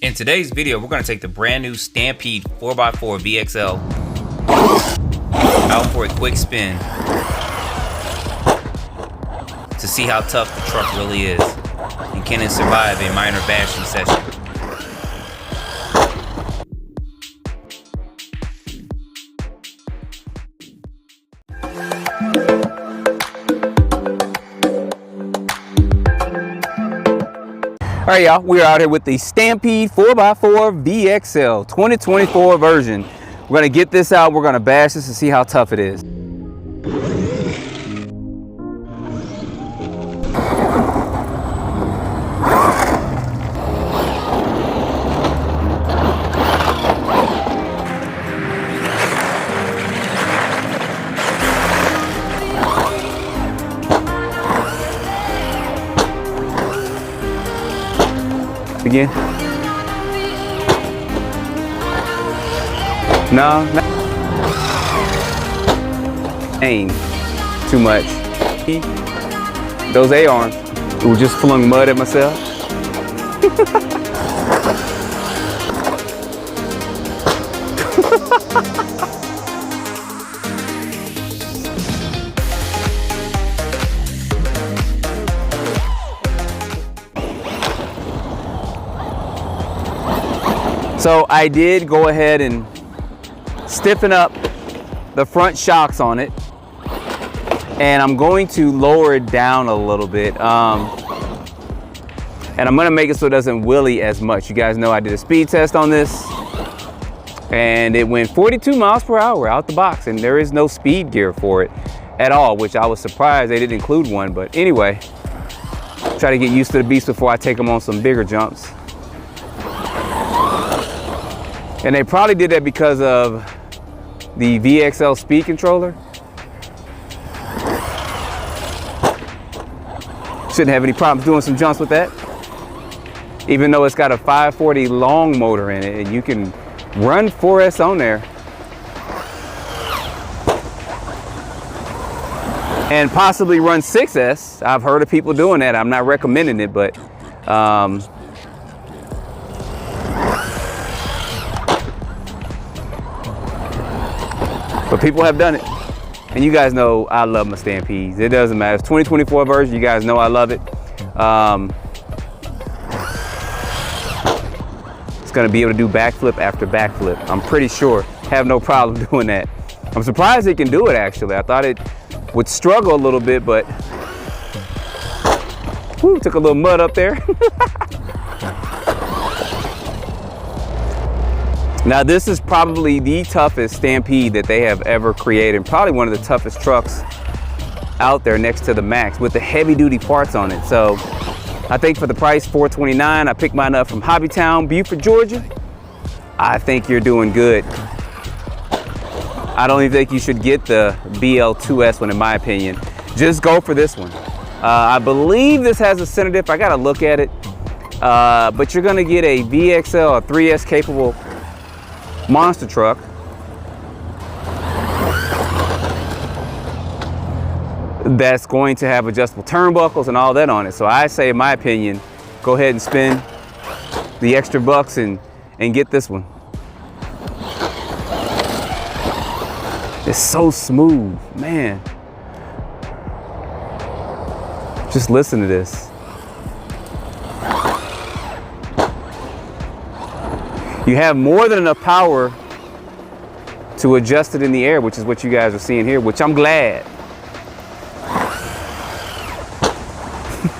In today's video, we're going to take the brand new Stampede 4x4 VXL out for a quick spin to see how tough the truck really is and can it survive a minor bashing session. All right, y'all, we're out here with the Stampede 4x4 VXL 2024 version. We're gonna get this out, we're gonna bash this to see how tough it is. Again? No, aim too much. Those A-arms, who just flung mud at myself. So I did go ahead and stiffen up the front shocks on it, and I'm going to lower it down a little bit, and I'm going to make it so it doesn't wheelie as much. You guys know I did a speed test on this and it went 42 miles per hour out the box, and there is no speed gear for it at all, which I was surprised they didn't include one. But anyway, try to get used to the beast before I take them on some bigger jumps. And they probably did that because of the VXL speed controller. Shouldn't have any problems doing some jumps with that. Even though it's got a 540 long motor in it, and you can run 4S on there. And possibly run 6S. I've heard of people doing that. I'm not recommending it, but people have done it, and you guys know I love my Stampedes. It doesn't matter. It's 2024 version. You guys know I love it. It's going to be able to do backflip after backflip. I'm pretty sure. Have no problem doing that. I'm surprised it can do it, actually. I thought it would struggle a little bit, but whew, took a little mud up there. Now this is probably the toughest Stampede that they have ever created, probably one of the toughest trucks out there next to the Max with the heavy duty parts on it. So I think for the price, $429, I picked mine up from Hobbytown Buford, Georgia. I think you're doing good. I don't even think you should get the BL2S one, in my opinion. Just go for this one. I believe this has a center diff. I gotta look at it. But you're gonna get a VXL, a 3S capable monster truck that's going to have adjustable turnbuckles and all that on it. So I say, in my opinion, go ahead and spend the extra bucks and get this one. It's so smooth, man. Just listen to this. You have more than enough power to adjust it in the air, which is what you guys are seeing here, which I'm glad.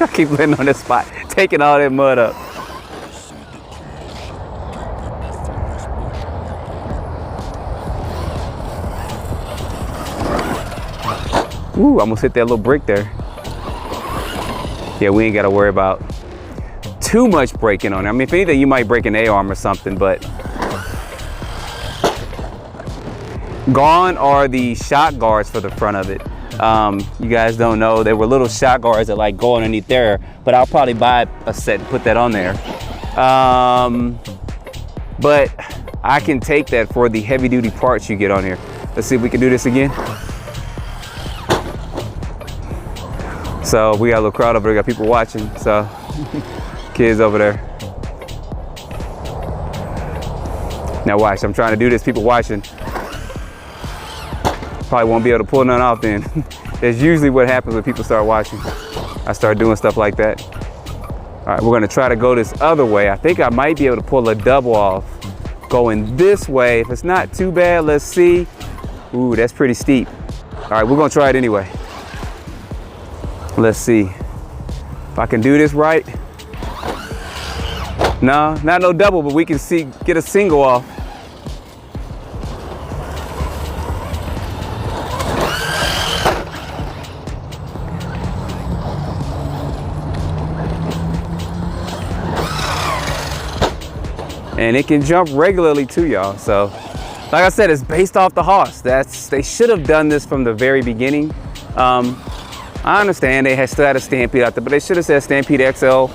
I keep landing on this spot, taking all that mud up. Ooh, almost hit that little brick there. Yeah, we ain't gotta worry about too much braking on it. I mean, if anything, you might break an A-arm or something, but gone are the shock guards for the front of it. You guys don't know, there were little shock guards that like go underneath there, but I'll probably buy a set and put that on there. But I can take that for the heavy duty parts you get on here. Let's see if we can do this again. So we got a little crowd over there, got people watching, so kids over there. Now watch, I'm trying to do this, people watching. Probably won't be able to pull none off then. That's usually what happens when people start watching. I start doing stuff like that. All right, we're gonna try to go this other way. I think I might be able to pull a double off going this way. If it's not too bad, let's see. Ooh, that's pretty steep. All right, we're gonna try it anyway. Let's see if I can do this right. No, not no double, but we can get a single off. And it can jump regularly too, y'all. So, like I said, it's based off the horse. They should have done this from the very beginning. I understand they still had a Stampede out there, but they should have said Stampede XL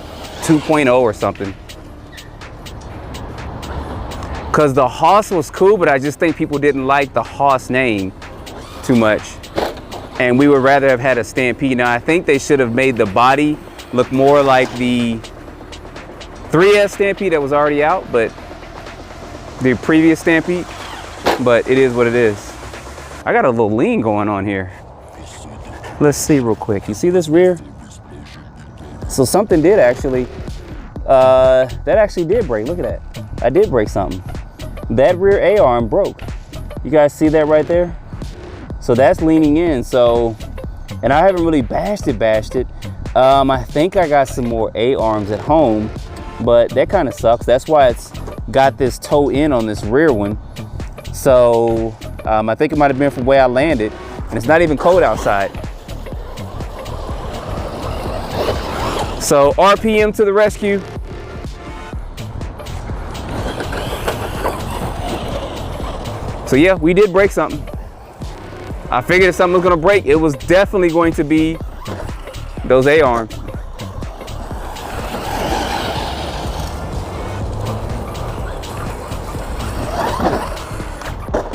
2.0 or something. Because the Hoss was cool, but I just think people didn't like the Hoss name too much. And we would rather have had a Stampede. Now, I think they should have made the body look more like the 3S Stampede that was already out, but the previous Stampede, but it is what it is. I got a little lean going on here. Let's see real quick. You see this rear? So something did actually, that actually did break. Look at that. I did break something. That rear A-arm broke. You guys see that right there? So that's leaning in. So, and I haven't really bashed it. I think I got some more A-arms at home, but that kind of sucks. That's why it's got this toe in on this rear one. So I think it might have been from the way I landed, and it's not even cold outside. So RPM to the rescue. So yeah, we did break something. I figured if something was gonna break, it was definitely going to be those A-arms.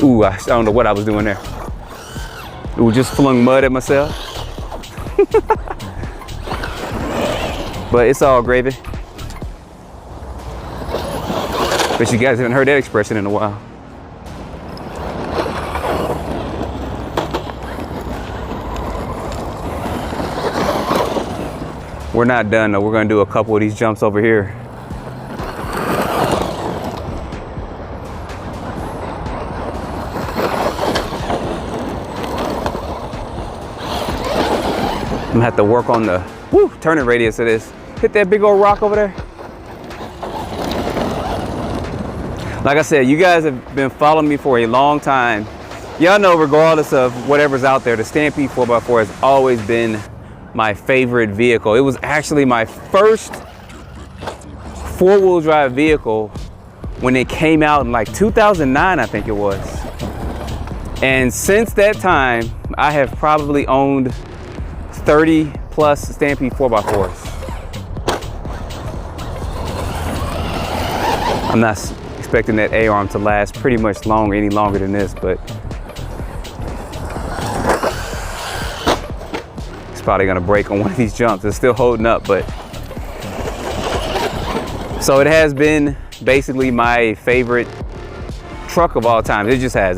Ooh, I don't know what I was doing there. Ooh, just flung mud at myself. But it's all gravy. But you guys haven't heard that expression in a while. We're not done though. We're gonna do a couple of these jumps over here. I'm gonna have to work on the turning radius of this. Hit that big old rock over there. Like I said, you guys have been following me for a long time. Y'all know regardless of whatever's out there, the Stampede 4x4 has always been my favorite vehicle. It was actually my first four-wheel drive vehicle when it came out in like 2009, I think it was. And since that time, I have probably owned 30 plus Stampede 4x4s. I'm not expecting that A-arm to last pretty much any longer than this, but it's probably gonna break on one of these jumps. It's still holding up, but. So it has been basically my favorite truck of all time. It just has,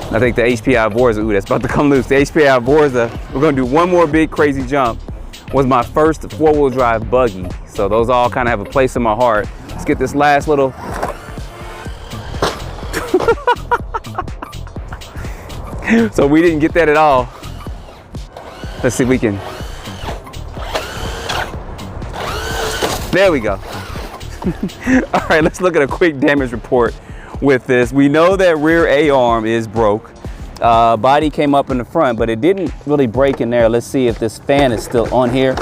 I think the HPI Vorza, ooh, that's about to come loose. The HPI Vorza, we're gonna do one more big crazy jump, was my first four-wheel drive buggy. So those all kind of have a place in my heart. Let's get this last little. So we didn't get that at all. Let's see if we can. There we go. All right, let's look at a quick damage report with this. We know that rear A-arm is broke. Body came up in the front, but it didn't really break in there. Let's see if this fan is still on here.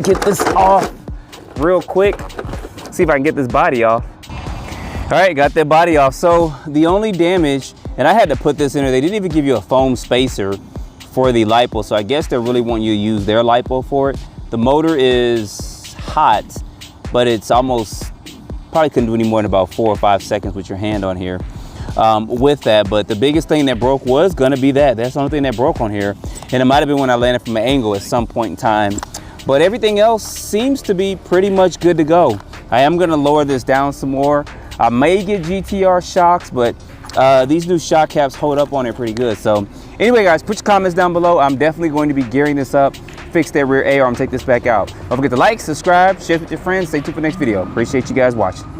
Get this off real quick. See if I can get this body off. All right, got that body off. So the only damage, and I had to put this in there, they didn't even give you a foam spacer for the lipo, so I guess they really want you to use their lipo for it. The motor is hot, but it's almost, probably couldn't do any more than about 4 or 5 seconds with your hand on here with that. But the biggest thing that broke was gonna be that. That's the only thing that broke on here. And it might've been when I landed from an angle at some point in time. But everything else seems to be pretty much good to go. I am gonna lower this down some more. I may get GTR shocks, but these new shock caps hold up on it pretty good. So anyway, guys, put your comments down below. I'm definitely going to be gearing this up, fix that rear ARM, take this back out. Don't forget to like, subscribe, share with your friends. Stay tuned for the next video. Appreciate you guys watching.